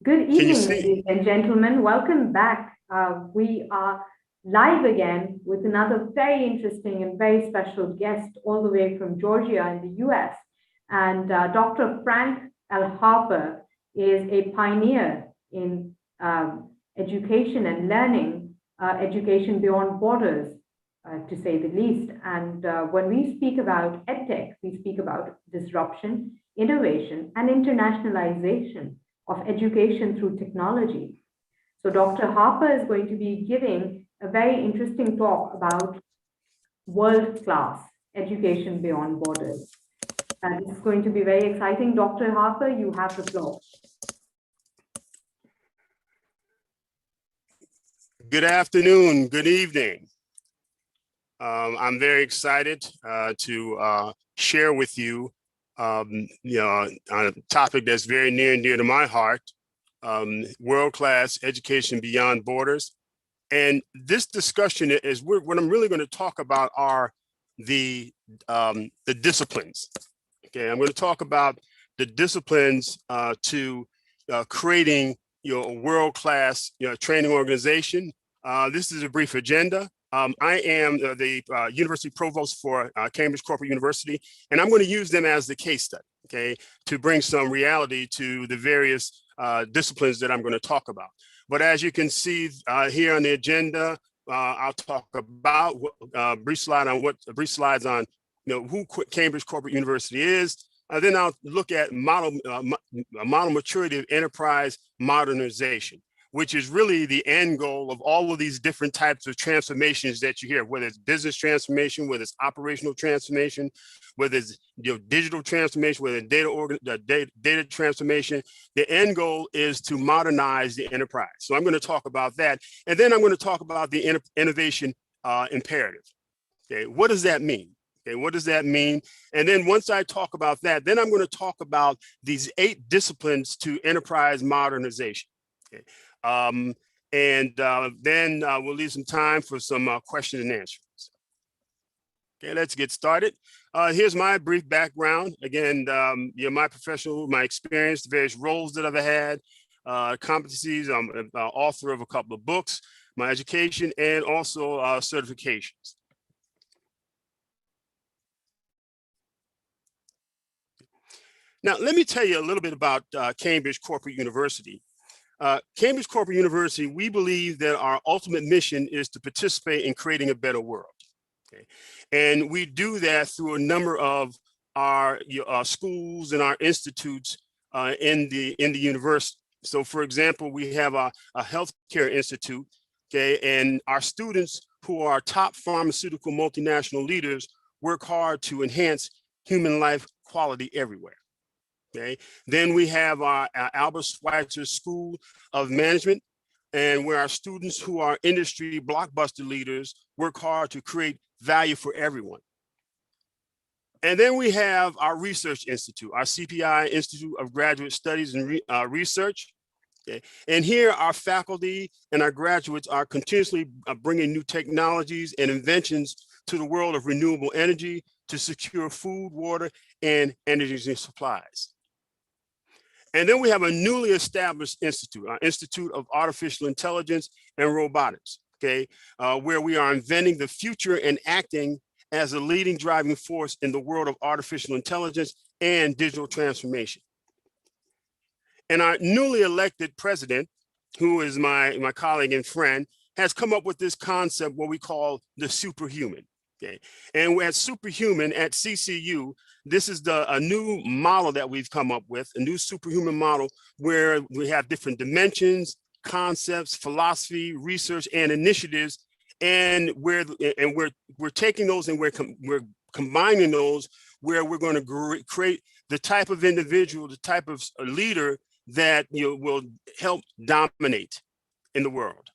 Good Can you evening, see? ladies and gentlemen. Welcome back. We are live again with another very interesting and very special guest all the way from Georgia in the US. And Dr. Frank L. Harper is a pioneer in education and learning, education beyond borders, to say the least. And when we speak about EdTech, we speak about disruption, innovation, and internationalization of education through technology. So Dr. Harper is going to be giving a very interesting talk about world-class education beyond borders. And this is going to be very exciting. Dr. Harper, you have the floor. Good afternoon, good evening. I'm very excited to share with you, on a topic that's very near and dear to my heart, world-class education beyond borders. And this discussion is what I'm really going to talk about are the disciplines. Okay, I'm going to talk about the disciplines to creating a world-class training organization. This is a brief agenda. I am the University Provost for Cambridge Corporate University, and I'm going to use them as the case study, okay, to bring some reality to the various disciplines that I'm going to talk about. But as you can see here on the agenda, I'll talk about brief slides on who Cambridge Corporate University is. Then I'll look at model maturity of enterprise modernization, which is really the end goal of all of these different types of transformations that you hear, whether it's business transformation, whether it's operational transformation, whether it's digital transformation, whether it's data transformation. The end goal is to modernize the enterprise. So I'm going to talk about that. And then I'm going to talk about the innovation imperative. Okay, what does that mean? Okay, what does that mean? And then once I talk about that, then I'm going to talk about these 8 disciplines to enterprise modernization. Okay. Then we'll leave some time for some questions and answers. Okay, let's get started. Here's my brief background. Again, my my experience, the various roles that I've had, competencies. I'm an author of a couple of books, my education, and also certifications. Now, let me tell you a little bit about Cambridge Corporate University. Cambridge Corporate University, we believe that our ultimate mission is to participate in creating a better world. Okay? And we do that through a number of our schools and our institutes in the university. So for example, we have a healthcare institute, okay, and our students who are top pharmaceutical multinational leaders work hard to enhance human life quality everywhere. Okay. Then we have our Albert Schweitzer School of Management, and where our students who are industry blockbuster leaders work hard to create value for everyone. And then we have our Research Institute, our CPI Institute of Graduate Studies and Research. Okay. And here our faculty and our graduates are continuously bringing new technologies and inventions to the world of renewable energy to secure food, water, and energy supplies. And then we have a newly established institute, our Institute of Artificial Intelligence and Robotics, okay, where we are inventing the future and acting as a leading driving force in the world of artificial intelligence and digital transformation. And our newly elected president, who is my colleague and friend, has come up with this concept, what we call the superhuman. Okay. And at Superhuman at CCU, this is a new model that we've come up with, a new superhuman model where we have different dimensions, concepts, philosophy, research, and initiatives, and we're taking those and we're combining those where we're going to create the type of individual, the type of leader that will help dominate in the world.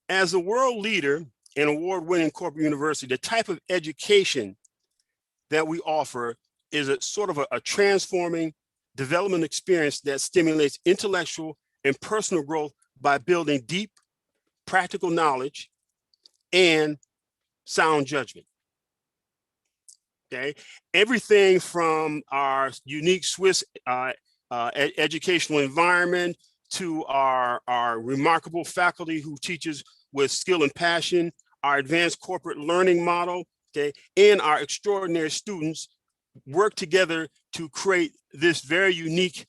As a world leader and award-winning corporate university, the type of education that we offer is a sort of a transforming development experience that stimulates intellectual and personal growth by building deep, practical knowledge and sound judgment. okay? Everything from our unique Swiss educational environment to our remarkable faculty who teaches with skill and passion, our advanced corporate learning model, okay, and our extraordinary students work together to create this very unique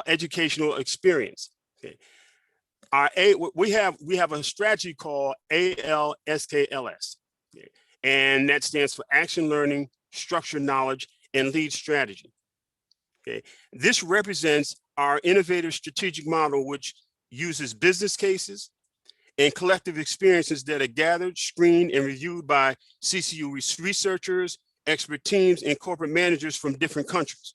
educational experience. Okay. We have a strategy called ALSKLS, okay, and that stands for Action Learning, Structured Knowledge, and Lead Strategy. Okay, this represents our innovative strategic model, which uses business cases and collective experiences that are gathered, screened, and reviewed by CCU researchers, expert teams, and corporate managers from different countries.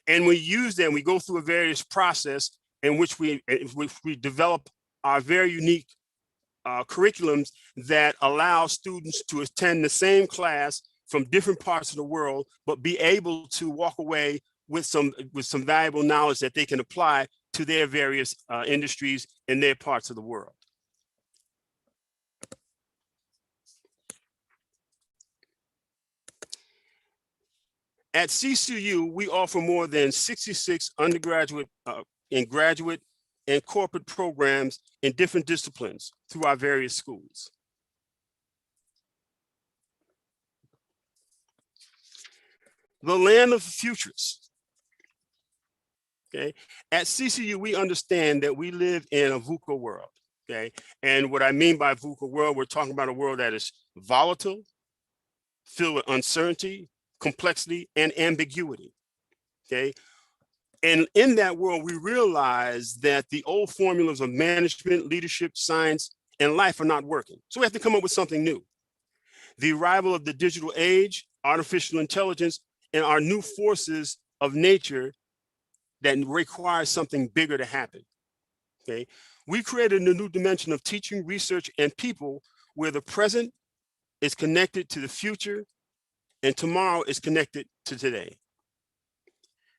And we use them, we go through a various process in which we develop our very unique curriculums that allow students to attend the same class from different parts of the world, but be able to walk away with some valuable knowledge that they can apply to their various industries in their parts of the world. At CCU, we offer more than 66 undergraduate and graduate and corporate programs in different disciplines through our various schools. The land of futures. Okay, at CCU, we understand that we live in a VUCA world. Okay, and what I mean by VUCA world, we're talking about a world that is volatile, filled with uncertainty, complexity, and ambiguity. Okay, and in that world, we realize that the old formulas of management, leadership, science, and life are not working. So we have to come up with something new. The arrival of the digital age, artificial intelligence, and our new forces of nature that requires something bigger to happen. Okay, we created a new dimension of teaching, research, and people where the present is connected to the future and tomorrow is connected to today.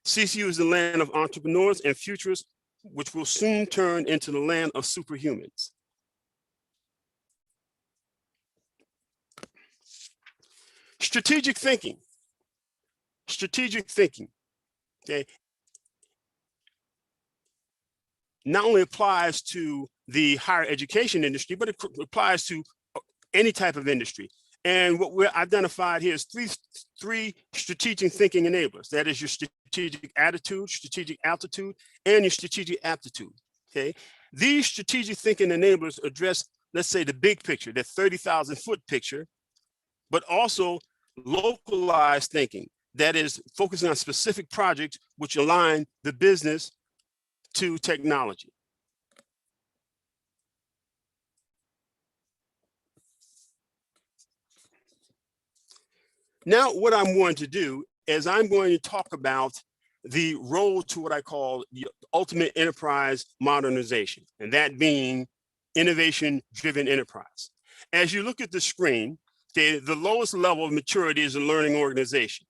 CCU is the land of entrepreneurs and futurists, which will soon turn into the land of superhumans. Strategic thinking. Strategic thinking, okay, not only applies to the higher education industry, but it applies to any type of industry. And what we're identified here is three strategic thinking enablers. That is your strategic attitude, strategic altitude, and your strategic aptitude, okay? These strategic thinking enablers address, let's say, the big picture, the 30,000-foot picture, but also localized thinking, that is focusing on specific projects which align the business to technology. Now, what I'm going to do is I'm going to talk about the role to what I call the ultimate enterprise modernization, and that being innovation-driven enterprise. As you look at the screen, okay, the lowest level of maturity is a learning organization.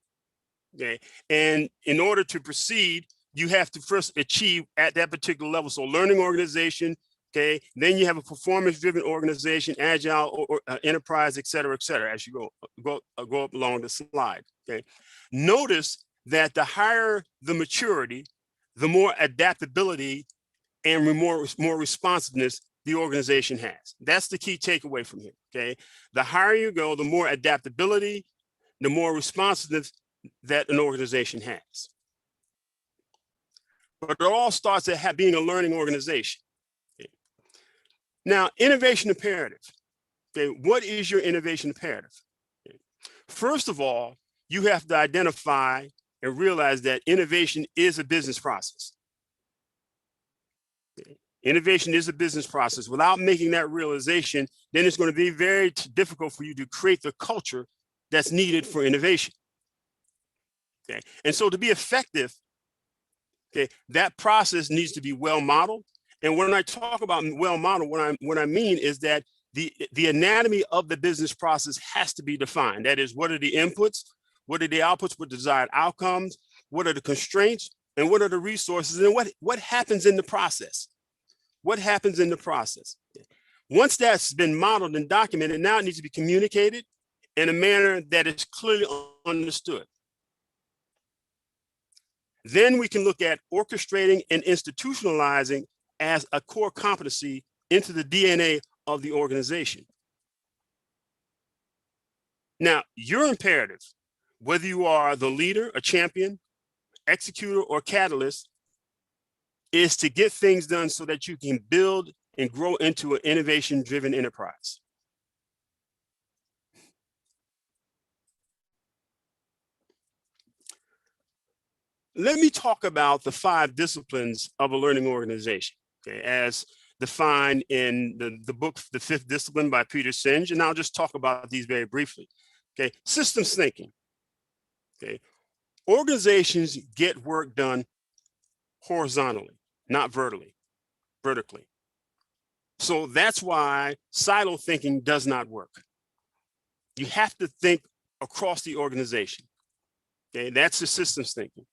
Okay, and in order to proceed, you have to first achieve at that particular level. So learning organization, okay, then you have a performance-driven organization, agile or enterprise, et cetera, as you go up along the slide. Okay, notice that the higher the maturity, the more adaptability and more responsiveness the organization has. That's the key takeaway from here. Okay, the higher you go, the more adaptability, the more responsiveness that an organization has. But it all starts at being a learning organization. Okay. Now, innovation imperative. Okay, what is your innovation imperative? Okay. First of all, you have to identify and realize that innovation is a business process. Okay. Innovation is a business process. Without making that realization, then it's going to be very difficult for you to create the culture that's needed for innovation. Okay, and so to be effective, okay, that process needs to be well modeled. And when I talk about well modeled, what I mean is that the anatomy of the business process has to be defined. That is, what are the inputs, what are the outputs with desired outcomes, what are the constraints, and what are the resources, and what happens in the process? What happens in the process? Okay. Once that's been modeled and documented, now it needs to be communicated in a manner that is clearly understood. Then we can look at orchestrating and institutionalizing as a core competency into the DNA of the organization. Now, your imperative, whether you are the leader, a champion, executor, or catalyst, is to get things done so that you can build and grow into an innovation-driven enterprise. Let me talk about the 5 disciplines of a learning organization, okay, as defined in the book, The Fifth Discipline by Peter Senge, and I'll just talk about these very briefly. Okay, systems thinking. Okay, organizations get work done horizontally, not vertically. So that's why silo thinking does not work. You have to think across the organization. Okay, that's the systems thinking.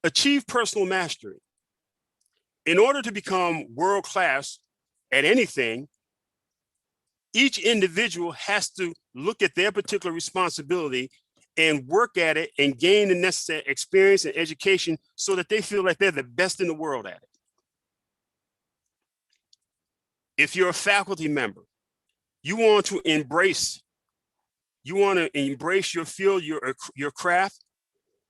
Achieve personal mastery. In order to become world-class at anything, each individual has to look at their particular responsibility and work at it and gain the necessary experience and education so that they feel like they're the best in the world at it. If you're a faculty member, you want to embrace your field, your craft,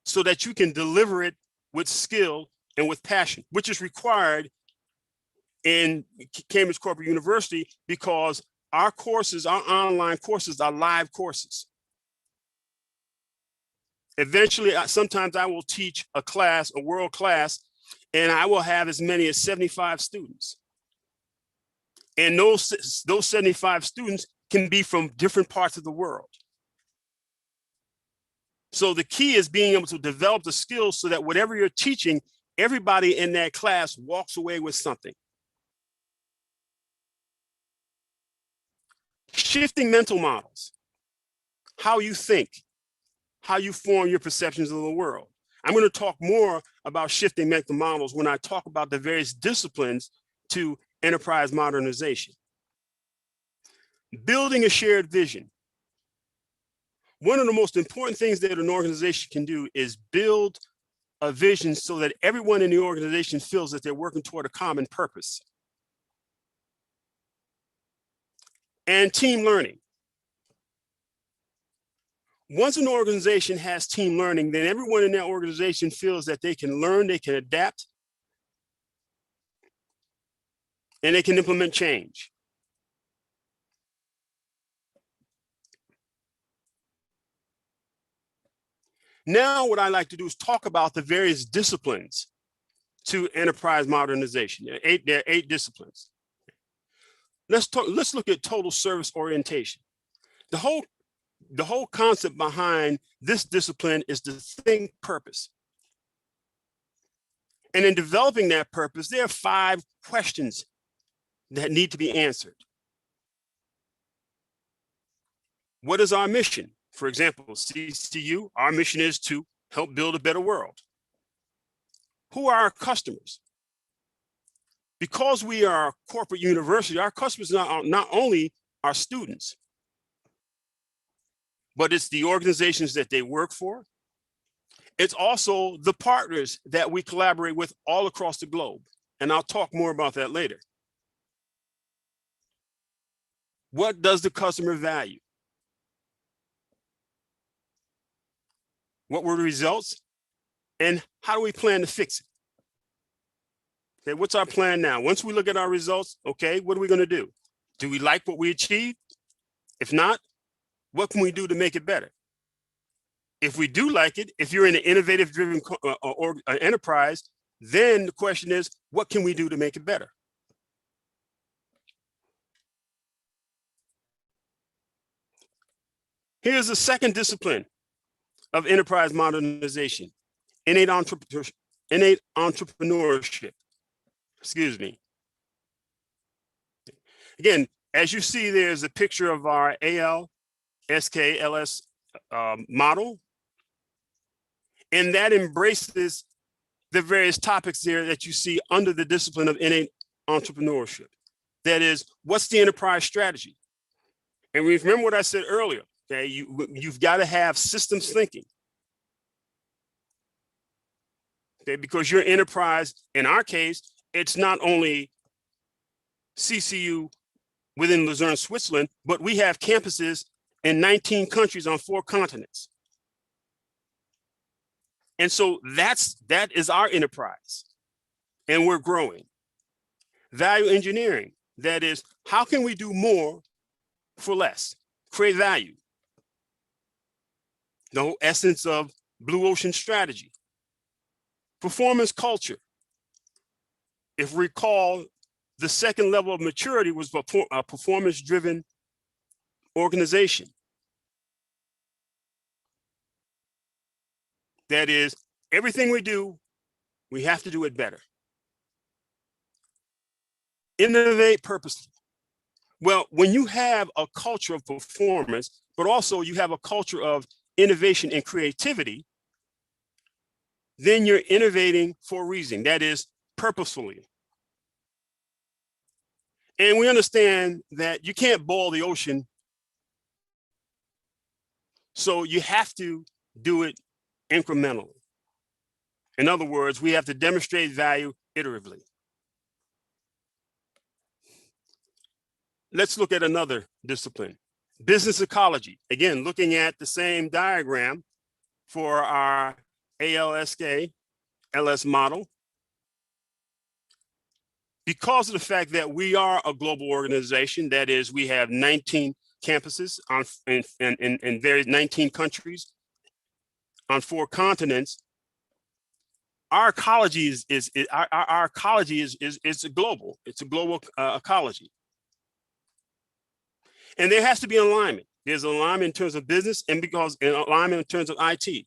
so that you can deliver it with skill and with passion, which is required in Cambridge Corporate University because our courses, our online courses, are live courses. Eventually, sometimes I will teach a class, a world class, and I will have as many as 75 students. And those 75 students can be from different parts of the world. So the key is being able to develop the skills so that whatever you're teaching, everybody in that class walks away with something. Shifting mental models, how you think, how you form your perceptions of the world. I'm going to talk more about shifting mental models when I talk about the various disciplines to enterprise modernization. Building a shared vision. One of the most important things that an organization can do is build a vision so that everyone in the organization feels that they're working toward a common purpose. And team learning. Once an organization has team learning, then everyone in that organization feels that they can learn, they can adapt, and they can implement change. Now, what I like to do is talk about the various disciplines to enterprise modernization. There are 8 disciplines. Let's look at total service orientation. The whole concept behind this discipline is to think purpose. And in developing that purpose, there are 5 questions that need to be answered. What is our mission? For example, CCU, our mission is to help build a better world. Who are our customers? Because we are a corporate university, our customers are not only our students, but it's the organizations that they work for. It's also the partners that we collaborate with all across the globe. And I'll talk more about that later. What does the customer value? What were the results? And how do we plan to fix it? Okay, what's our plan now? Once we look at our results, okay, what are we going to do? Do we like what we achieved? If not, what can we do to make it better? If we do like it, if you're in an innovative driven enterprise, then the question is, what can we do to make it better? Here's the second discipline of enterprise modernization, innate entrepreneurship. Excuse me. Again, as you see, there's a picture of our ALSKLS model, and that embraces the various topics there that you see under the discipline of innate entrepreneurship. That is, what's the enterprise strategy? And remember what I said earlier, Okay, you've got to have systems thinking. Okay, because your enterprise, in our case, it's not only CCU within Luzerne, Switzerland, but we have campuses in 19 countries on 4 continents. And so that is our enterprise, and we're growing. Value engineering, that is, how can we do more for less, create value? The whole essence of blue ocean strategy. Performance culture. If we recall, the second level of maturity was a performance-driven organization. That is, everything we do, we have to do it better. Innovate purposely. Well, when you have a culture of performance, but also you have a culture of innovation and creativity, then you're innovating for a reason, that is purposefully. And we understand that you can't boil the ocean, so you have to do it incrementally. In other words, we have to demonstrate value iteratively. Let's look at another discipline, business ecology. Again, looking at the same diagram for our ALSK LS model. Because of the fact that we are a global organization, that is, we have 19 campuses in various 19 countries on 4 continents, our ecology is global. It's a global ecology. And there has to be alignment. There's alignment in terms of business and alignment in terms of IT.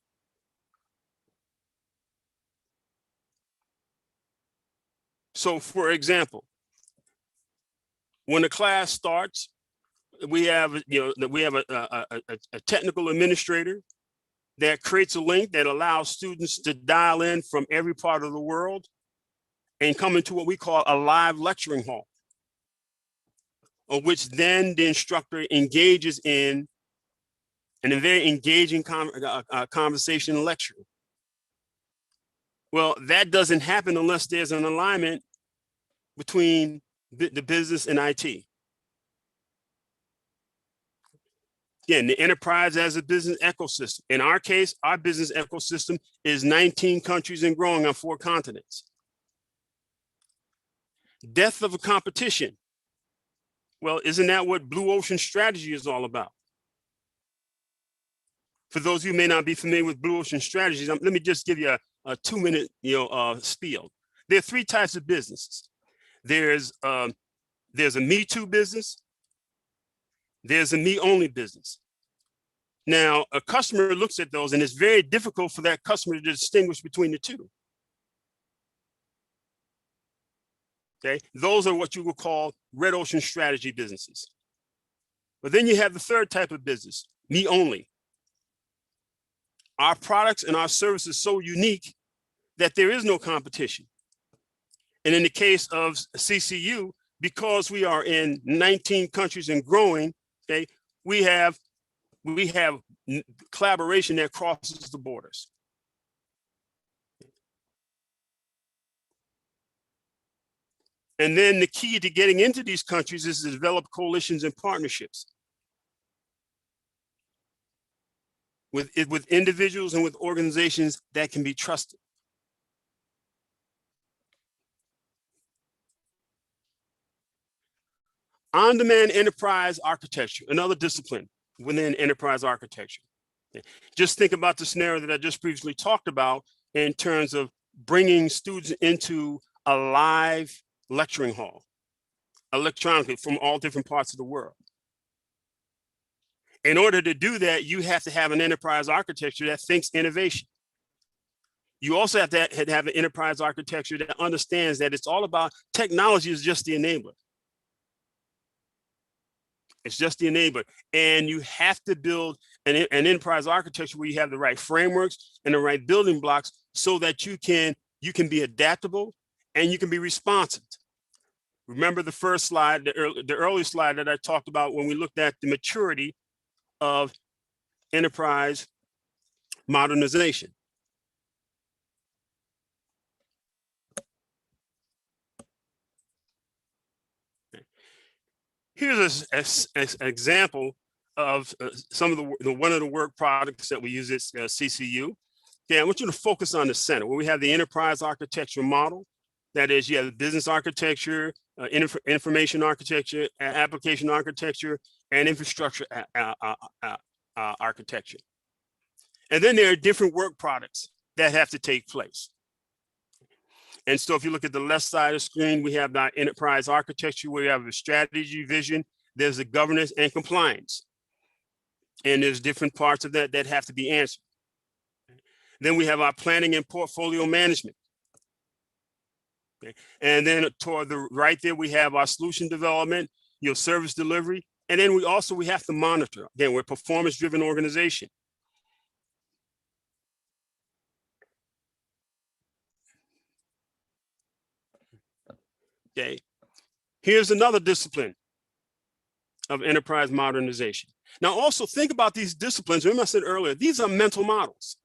So for example, when the class starts, we have a technical administrator that creates a link that allows students to dial in from every part of the world and come into what we call a live lecturing hall, of which then the instructor engages in a very engaging conversation and lecture. Well, that doesn't happen unless there's an alignment between the business and IT. Again, the enterprise as a business ecosystem. In our case, our business ecosystem is 19 countries and growing on 4 continents. Death of a competition. Well, isn't that what blue ocean strategy is all about? For those of you who may not be familiar with blue ocean strategies, let me just give you a 2-minute spiel. There are 3 types of businesses. There's a me too business. There's a me only business. Now, a customer looks at those and it's very difficult for that customer to distinguish between the two. Okay, those are what you would call red ocean strategy businesses. But then you have the 3rd type of business, me only. Our products and our services are so unique that there is no competition. And in the case of CCU, because we are in 19 countries and growing, okay, we have collaboration that crosses the borders. And then the key to getting into these countries is to develop coalitions and partnerships with individuals and with organizations that can be trusted. On-demand enterprise architecture, another discipline within enterprise architecture. Just think about the scenario that I just previously talked about in terms of bringing students into a live lecturing hall, electronically from all different parts of the world. In order to do that, you have to have an enterprise architecture that thinks innovation. You also have to have an enterprise architecture that understands that it's all about technology is just the enabler. It's just the enabler. And you have to build an enterprise architecture where you have the right frameworks and the right building blocks so that you can be adaptable and you can be responsive. Remember the first slide, the early slide that I talked about when we looked at the maturity of enterprise modernization. Here's an example of some of one of the work products that we use at CCU. Okay, I want you to focus on the center where we have the enterprise architecture model. That is, you have the business architecture, information architecture, application architecture, and infrastructure architecture. And then there are different work products that have to take place. And so if you look at the left side of the screen, we have our enterprise architecture, where we have a strategy, vision, there's the governance and compliance. And there's different parts of that that have to be answered. Then we have our planning and portfolio management. Okay. And then toward the right there, we have our solution development, your service delivery. And then we have to monitor. Again, we're a performance-driven organization. Okay, here's another discipline of enterprise modernization. Now, also think about these disciplines. Remember I said earlier, these are mental models.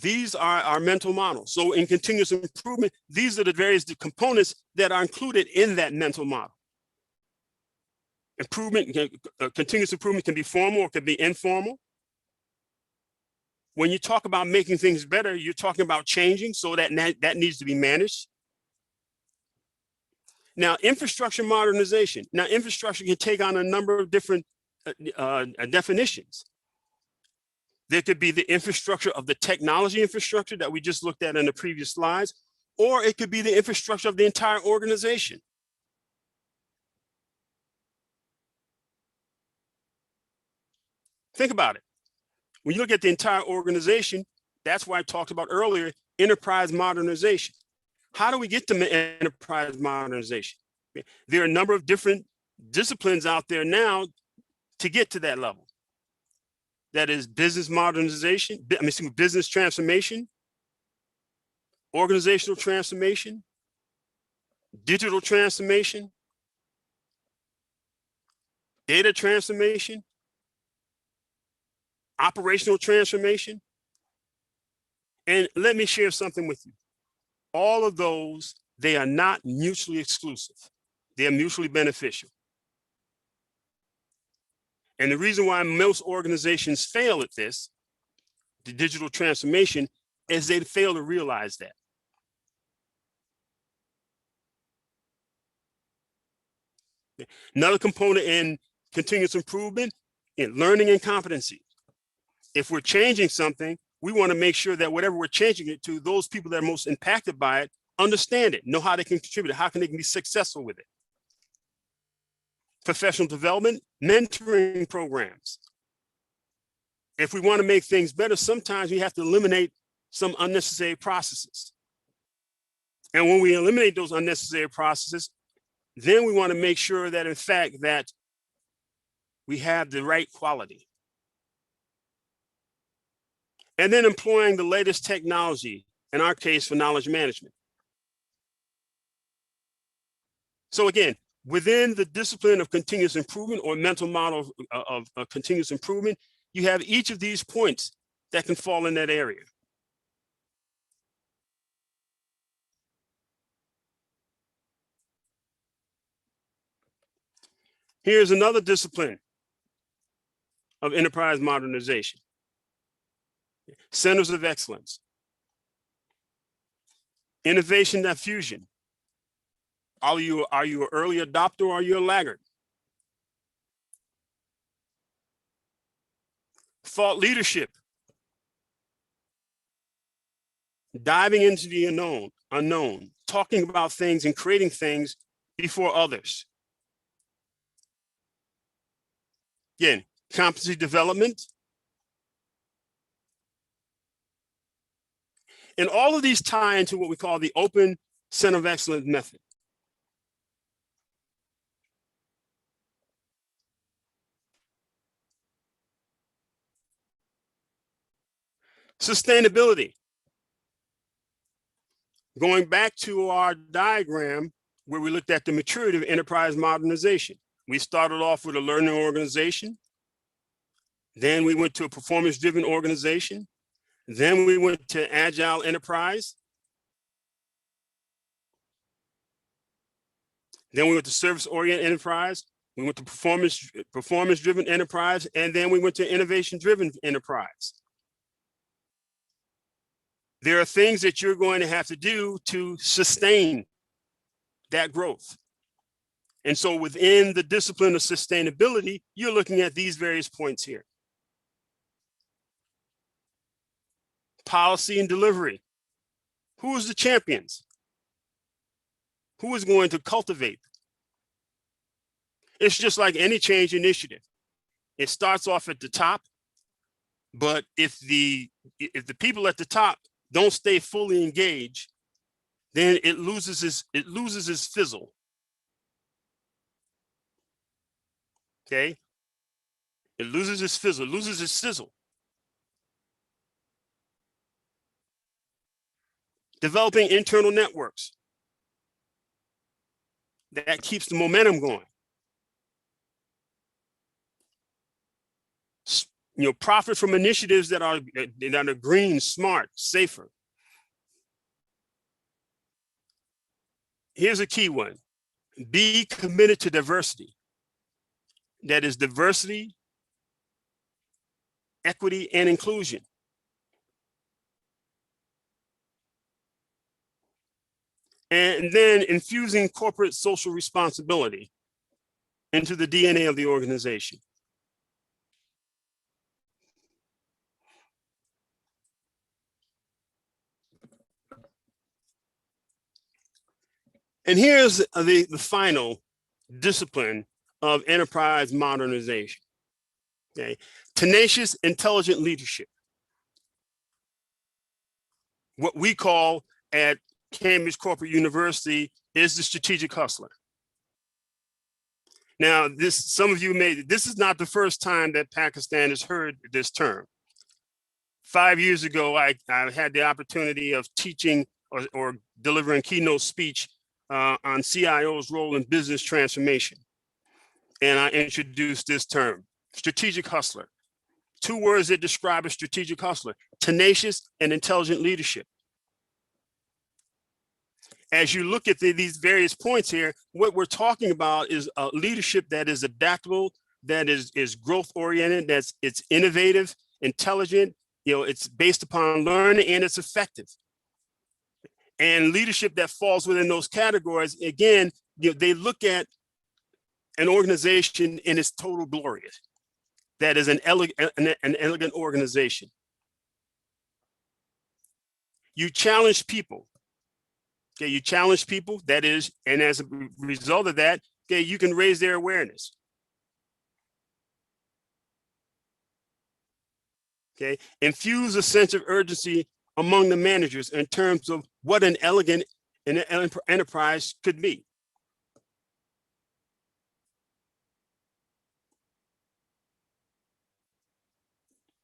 These are our mental models. So in continuous improvement, these are the various components that are included in that mental model. Continuous improvement can be formal or can be informal. When you talk about making things better, you're talking about changing, so that needs to be managed. Now, infrastructure modernization. Now, infrastructure can take on a number of different definitions. There could be the infrastructure of the technology infrastructure that we just looked at in the previous slides, or it could be the infrastructure of the entire organization. Think about it. When you look at the entire organization, that's why I talked about earlier, enterprise modernization. How do we get to enterprise modernization? There are a number of different disciplines out there now to get to that level. That is business modernization, business transformation, organizational transformation, digital transformation, data transformation, operational transformation. And let me share something with you. All of those, they are not mutually exclusive. They are mutually beneficial. And the reason why most organizations fail at this, the digital transformation, is they fail to realize that. Another component in continuous improvement, in learning and competency. If we're changing something, we want to make sure that whatever we're changing it to, those people that are most impacted by it understand it, know how they can contribute, how can they be successful with it. Professional development, mentoring programs. If we want to make things better, sometimes we have to eliminate some unnecessary processes. And when we eliminate those unnecessary processes, then we want to make sure that, in fact, that we have the right quality. And then employing the latest technology, in our case, for knowledge management. So again, within the discipline of continuous improvement or mental model of continuous improvement, you have each of these points that can fall in that area. Here's another discipline of enterprise modernization. Centers of excellence. Innovation diffusion. Are you an early adopter or are you a laggard? Thought leadership. Diving into the unknown, talking about things and creating things before others. Again, competency development. And all of these tie into what we call the open center of excellence method. Sustainability. Going back to our diagram where we looked at the maturity of enterprise modernization. We started off with a learning organization. Then we went to a performance-driven organization. Then we went to agile enterprise. Then we went to service-oriented enterprise. We went to performance-driven enterprise, and then we went to innovation-driven enterprise. There are things that you're going to have to do to sustain that growth. And so within the discipline of sustainability, you're looking at these various points here. Policy and delivery. Who is the champions? Who is going to cultivate? It's just like any change initiative. It starts off at the top, but if the people at the top don't stay fully engaged, then it loses its fizzle. Okay? It loses its fizzle, loses its sizzle. Developing internal networks. That keeps the momentum going. You know, profit from initiatives that are green, smart, safer. Here's a key one. Be committed to diversity. That is diversity, equity, and inclusion. And then infusing corporate social responsibility into the DNA of the organization. And here's the final discipline of enterprise modernization. Okay, tenacious, intelligent leadership. What we call at Cambridge Corporate University is the strategic hustler. Now, some of you this is not the first time that Pakistan has heard this term. 5 years ago, I had the opportunity of teaching or delivering keynote speech on CIO's role in business transformation. And I introduced this term, strategic hustler. 2 words that describe a strategic hustler: tenacious and intelligent leadership. As you look at these various points here, what we're talking about is a leadership that is adaptable, that is growth oriented, it's innovative, intelligent, it's based upon learning, and it's effective. And leadership that falls within those categories, again, they look at an organization in its total glory. That is an elegant organization. You challenge people. Okay, you challenge people, that is, and as a result of that, okay, you can raise their awareness. Okay, infuse a sense of urgency among the managers in terms of what an elegant enterprise could be.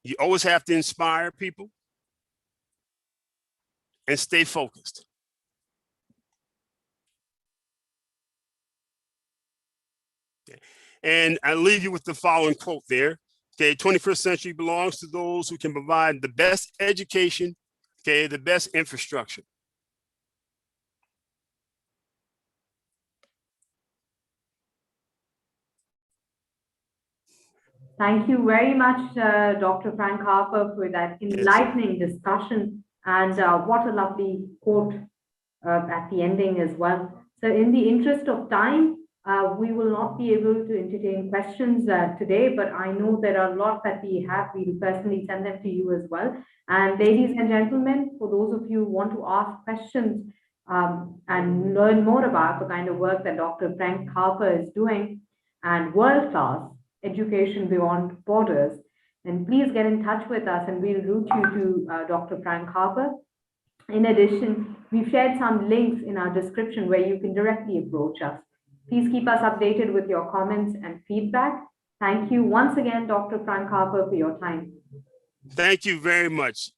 You always have to inspire people and stay focused. Okay. And I leave you with the following quote there. Okay, 21st century belongs to those who can provide the best education, okay, the best infrastructure. Thank you very much, Dr. Frank Harper, for that enlightening discussion. And what a lovely quote at the ending as well. So in the interest of time, we will not be able to entertain questions today, but I know there are a lot that we have. We will personally send them to you as well. And ladies and gentlemen, for those of you who want to ask questions and learn more about the kind of work that Dr. Frank Harper is doing and world-class education beyond borders, then please get in touch with us and we'll route you to Dr. Frank Harper. In addition, we've shared some links in our description where you can directly approach us. Please keep us updated with your comments and feedback. Thank you once again, Dr. Frank Harper, for your time. Thank you very much.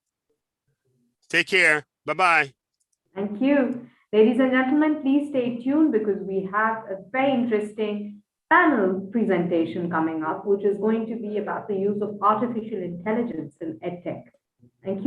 Take care. Bye-bye. Thank you. Ladies and gentlemen, please stay tuned because we have a very interesting panel presentation coming up, which is going to be about the use of artificial intelligence in EdTech.